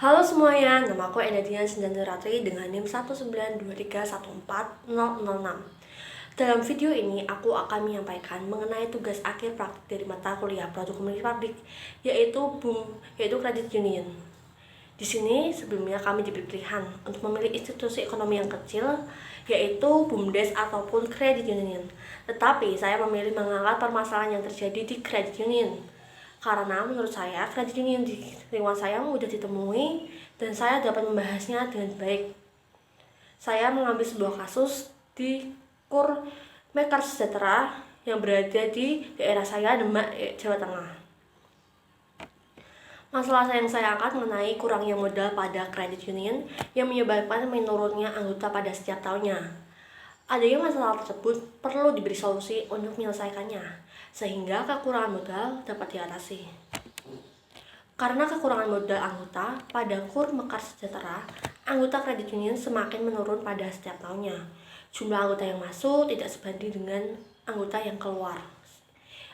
Halo semuanya, nama aku Enda Dian Sindandaratri dengan NIM 19231414006. Dalam video ini, aku akan menyampaikan mengenai tugas akhir praktik dari mata kuliah Produk Komunikasi Publik, yaitu Credit Union. Di sini sebelumnya kami diberi pilihan untuk memilih institusi ekonomi yang kecil, yaitu BUMDes ataupun Credit Union. Tetapi saya memilih mengangkat permasalahan yang terjadi di Credit Union. Karena menurut saya, kredit union di lingkungan saya mudah ditemui dan saya dapat membahasnya dengan baik. Saya mengambil sebuah kasus di KUR Mekar Sejahtera yang berada di daerah saya, Demak, Jawa Tengah. Masalah yang saya angkat mengenai kurangnya modal pada kredit union yang menyebabkan menurunnya anggota pada setiap tahunnya. Adanya masalah tersebut perlu diberi solusi untuk menyelesaikannya, sehingga kekurangan modal dapat diatasi. Karena kekurangan modal anggota, pada KUR Mekar Sejahtera, anggota kredit union semakin menurun pada setiap tahunnya. Jumlah anggota yang masuk tidak sebanding dengan anggota yang keluar.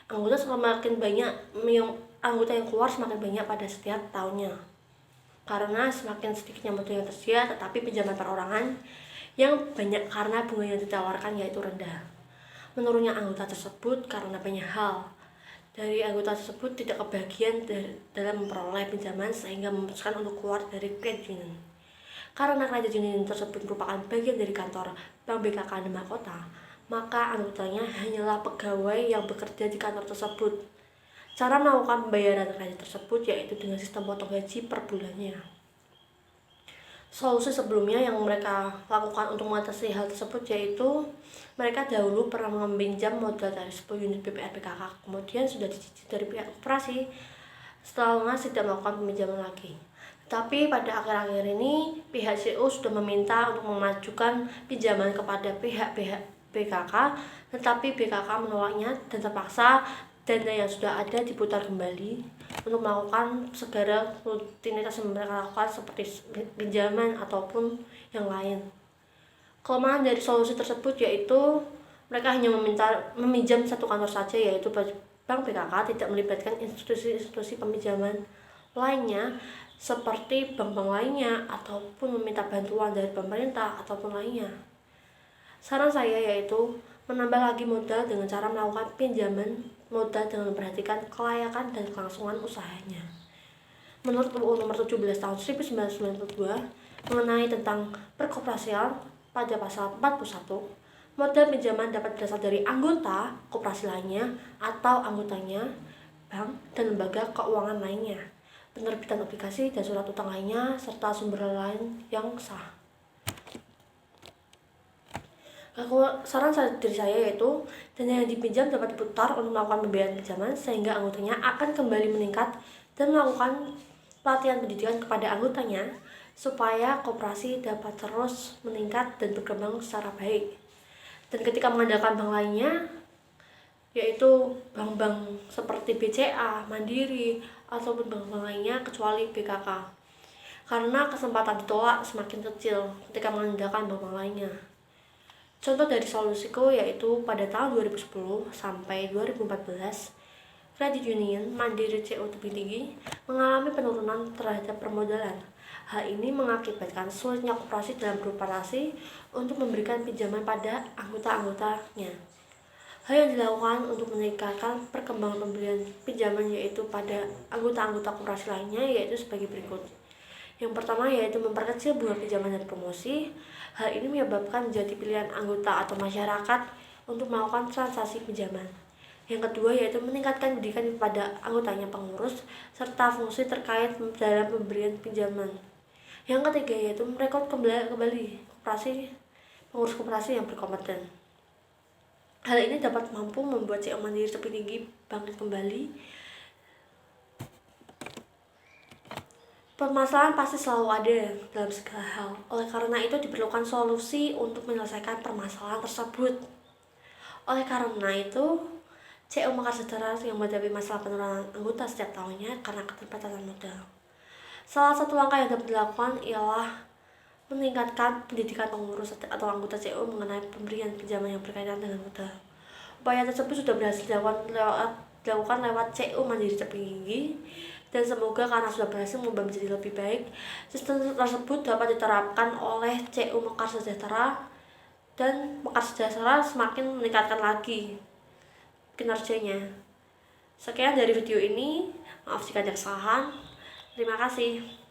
Anggota yang keluar semakin banyak pada setiap tahunnya. Karena semakin sedikitnya modal yang tersedia, tetapi pinjaman perorangan yang banyak karena bunga yang ditawarkan yaitu rendah. Menurunnya anggota tersebut karena banyak hal. Dari anggota tersebut tidak kebagian dalam memperoleh pinjaman sehingga memutuskan untuk keluar dari kredit union. Karena kredit union tersebut merupakan bagian dari kantor Bank BKK Demak Kota, maka anggotanya hanyalah pegawai yang bekerja di kantor tersebut. Cara melakukan pembayaran kredit tersebut yaitu dengan sistem potong gaji per bulannya. Solusi sebelumnya yang mereka lakukan untuk mengatasi hal tersebut yaitu mereka dahulu pernah meminjam modal dari 10 unit BPR PKK, kemudian sudah dicicil dari pihak koperasi, setelah lunas tidak melakukan peminjaman lagi. Tapi pada akhir-akhir ini pihak CO sudah meminta untuk memajukan pinjaman kepada pihak BKK, tetapi BKK menolaknya dan terpaksa dana yang sudah ada diputar kembali untuk melakukan segala rutinitas yang mereka lakukan seperti pinjaman ataupun yang lain. Kelemahan dari solusi tersebut yaitu mereka hanya meminjam satu kantor saja, yaitu Bank BKK, tidak melibatkan institusi-institusi peminjaman lainnya seperti bank-bank lainnya ataupun meminta bantuan dari pemerintah ataupun lainnya. Saran saya yaitu menambah lagi modal dengan cara melakukan pinjaman modal dengan memperhatikan kelayakan dan kelangsungan usahanya. Menurut UU Nomor 17 Tahun 1992 mengenai tentang perkoperasian, pada pasal 41, modal pinjaman dapat berasal dari anggota koperasi lainnya atau anggotanya, bank, dan lembaga keuangan lainnya, penerbitan obligasi dan surat utang lainnya, serta sumber lain yang sah. Saran dari saya yaitu dana yang dipinjam dapat diputar untuk melakukan pembayaran pinjaman sehingga anggotanya akan kembali meningkat dan melakukan pelatihan pendidikan kepada anggotanya supaya koperasi dapat terus meningkat dan berkembang secara baik. Dan ketika mengandalkan bank lainnya, yaitu bank-bank seperti BCA, Mandiri, ataupun bank-bank lainnya kecuali BKK, karena kesempatan ditolak semakin kecil ketika mengandalkan bank-bank lainnya. Contoh dari solusiku yaitu pada tahun 2010 sampai 2014, kredit union Mandiri CO Tebing Tinggi mengalami penurunan terhadap permodalan. Hal ini mengakibatkan sulitnya koperasi dalam beroperasi untuk memberikan pinjaman pada anggota-anggotanya. Hal yang dilakukan untuk meningkatkan perkembangan pemberian pinjaman yaitu pada anggota-anggota koperasi lainnya yaitu sebagai berikut. Yang pertama yaitu memperkecil bunga pinjaman dan promosi. Hal ini menyebabkan menjadi pilihan anggota atau masyarakat untuk melakukan transaksi pinjaman. Yang kedua yaitu meningkatkan pendidikan kepada anggotanya pengurus serta fungsi terkait dalam pemberian pinjaman. Yang ketiga yaitu merekrut kembali pengurus koperasi yang berkompeten. Hal ini dapat mampu membuat CO Mandiri Tebing Tinggi bangkit kembali. Permasalahan pasti selalu ada dalam segala hal. Oleh karena itu diperlukan solusi untuk menyelesaikan permasalahan tersebut. Oleh karena itu, CO Mekar Sejahtera yang menghadapi masalah penurunan anggota setiap tahunnya karena keterbatasan modal. Salah satu langkah yang dapat dilakukan ialah meningkatkan pendidikan pengurus atau anggota CO mengenai pemberian pinjaman yang berkaitan dengan modal. Upaya tersebut sudah berhasil dilakukan lewat CO Mandiri Tebing Tinggi dan semoga karena sudah berhasil mengubah menjadi lebih baik, sistem tersebut dapat diterapkan oleh CU Mekar Sejahtera dan Mekar Sejahtera semakin meningkatkan lagi kinerjanya. Sekian dari video ini, maaf jika ada kesalahan. Terima kasih.